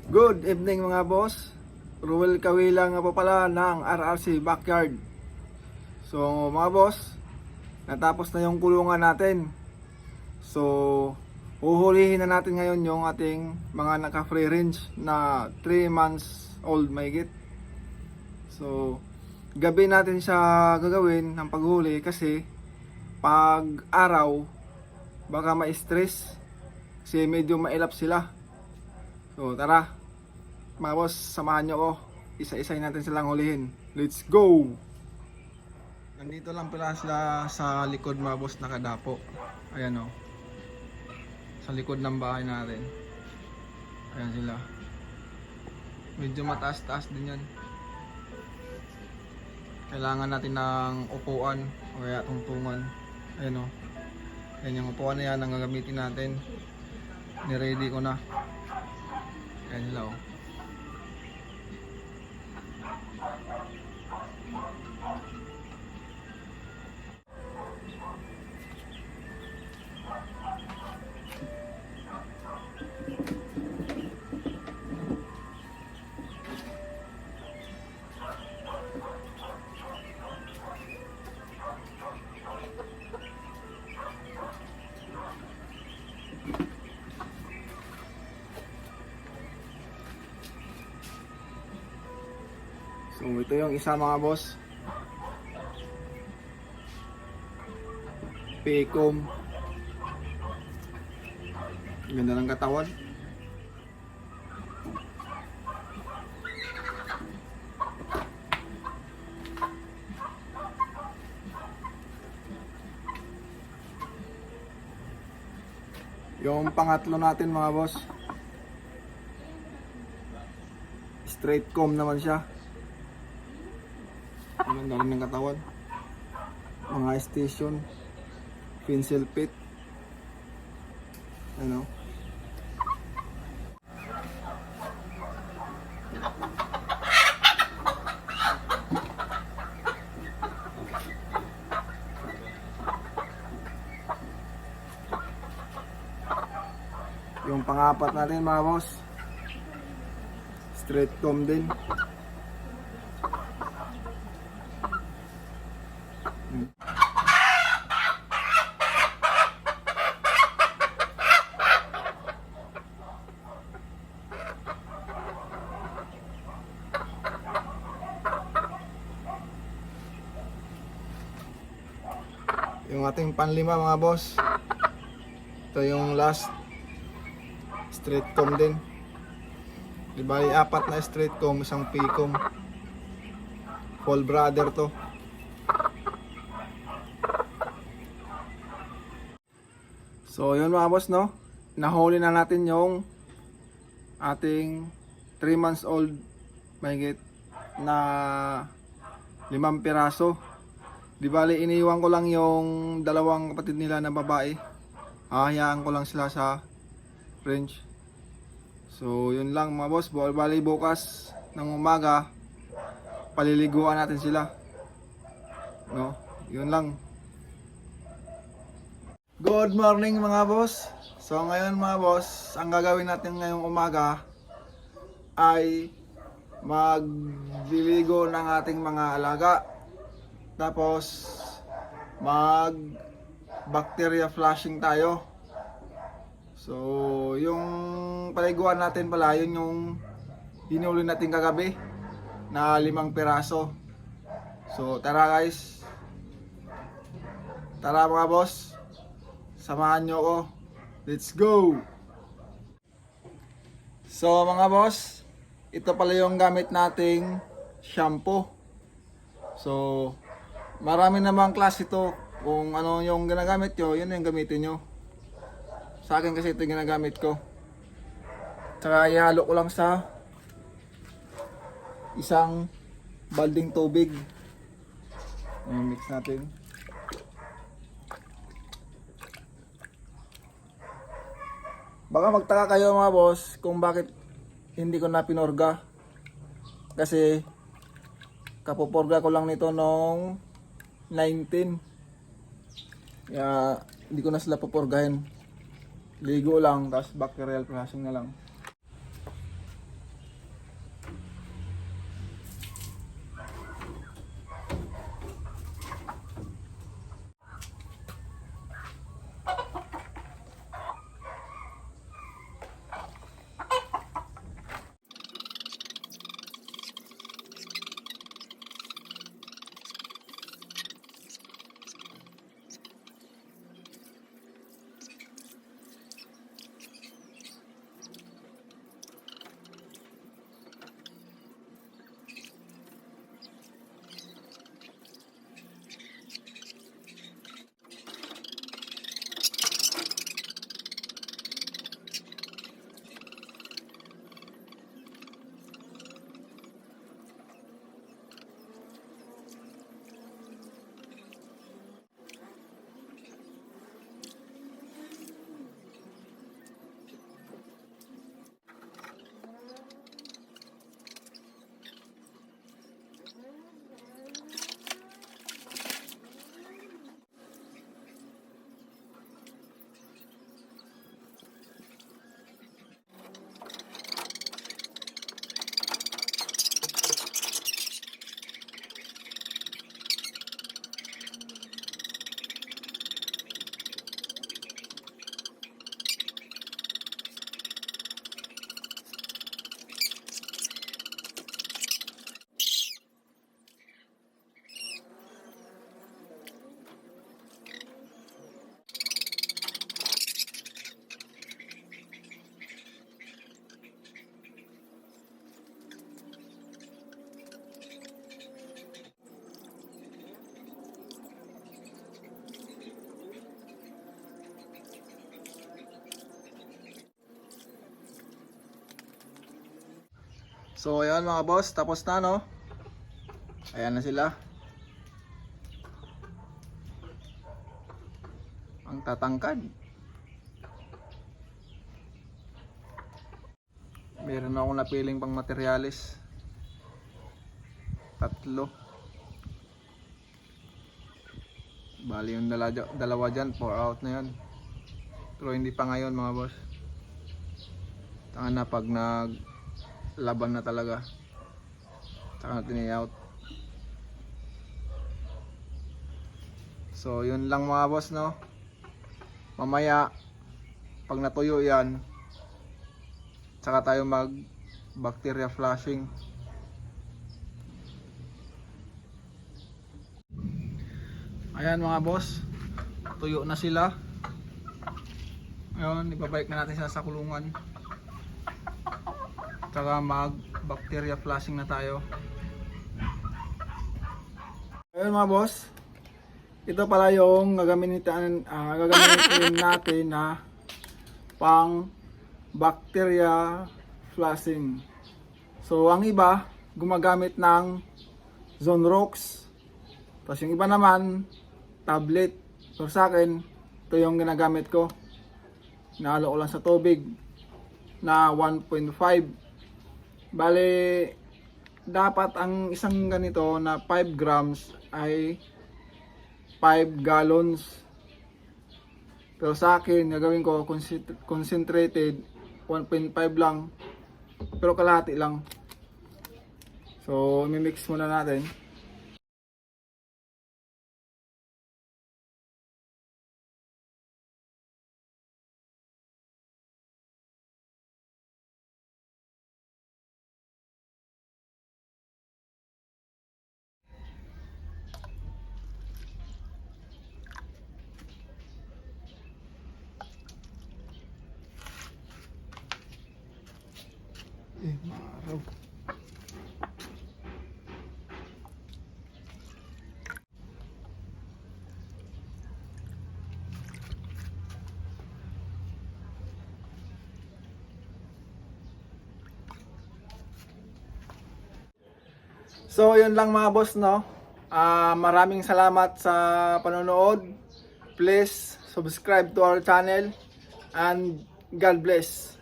Good evening mga boss. Ruel Kawila nga po pala ng RRC Backyard. So mga boss, natapos na yung kulungan natin. So uhulihin na natin ngayon yung ating mga naka free range na 3 months old mahigit. So gabi natin siya gagawin ng paghuli kasi pag araw baka ma-stress kasi medyo mailap sila. So tara mga boss, samahan nyo ako. Isa-isay natin silang hulihin. Let's go! Nandito lang pala sila sa likod mga boss, nakadapo. Ayan o. Sa likod ng bahay natin. Ayan sila. Medyo mataas-taas din yan. Kailangan natin ng upuan o kaya tungtungan. Ayan o. Ayan yung upuan na yan ang gagamitin natin. Niready ko na. Ayan sila o. So ito yung isa mga boss. Pecom. Ganda ng katawan. Yung pangatlo natin mga boss, straight comb naman siya. Ang ganda rin ng katawan. Mga station, pencil pit. Ano? Yung pangapat natin mga boss, straight comb din. Yung ating panlima mga boss, ito yung last, straight comb din. Di bali apat na straight comb, isang pecom. Full brother to. So yun mga boss, no, nahuli na natin yung ating 3 months old mahigit na 5 piraso. Di bali iniwan ko lang yung dalawang kapatid nila na babae. Hahayaan ko lang sila sa range. So yun lang mga boss, bali bukas ng umaga paliliguan natin sila. No, yun lang. Good morning mga boss. So ngayon mga boss, ang gagawin natin ngayong umaga ay magliligo ng ating mga alaga. Tapos mag bacteria flushing tayo. So yung paliguan natin pala, yun yung hinuli natin kagabi na 5 piraso. So tara guys, tara mga boss, samahan nyo ako. Let's go! So mga boss, ito pala yung gamit nating shampoo. So marami namang klase ito. Kung ano yung ginagamit nyo, yun yung gamitin nyo. Sa akin kasi ito yung ginagamit ko. Tsaka ihalo ko lang sa isang balding tubig. Mix natin. Baka magtaka kayo mga boss kung bakit hindi ko na pinorga. Kasi kapoporga ko lang nito nung 19. Kaya hindi ko na sila puporgahin. Ligo lang, tapos bacterial flushing na lang. So ayun mga boss, tapos na no. Ayan na sila. Ang tatangkad. Meron akong napiling pang materialis. 3. Bali yung dalawa dyan, 4 out na yun. Pero hindi pa ngayon mga boss. Tanga na pag naglaban na talaga. Tsaka natin i-out. So yun lang mga boss no. Mamaya pag natuyo yan, tsaka tayo mag bacteria flushing. Ayan mga boss, tuyo na sila. Ngayon ibabalik na natin sila sa kulungan. Tsaka mag bacteria flushing na tayo. Ayun mga boss, ito pala yung gagamitin natin na pang bacteria flushing. So ang iba gumagamit ng Zonrox, tapos yung iba naman tablet. So sa akin ito yung ginagamit ko. Nahalo ko lang sa tubig na 1.5. Bale dapat ang isang ganito na 5 grams ay 5 gallons. Pero sa akin gagawin ko concentrated 1.5 lang, pero kalahati lang. So i-mix muna natin. Maraw. So yun lang mga boss no. Maraming salamat sa panonood. Please subscribe to our channel and God bless.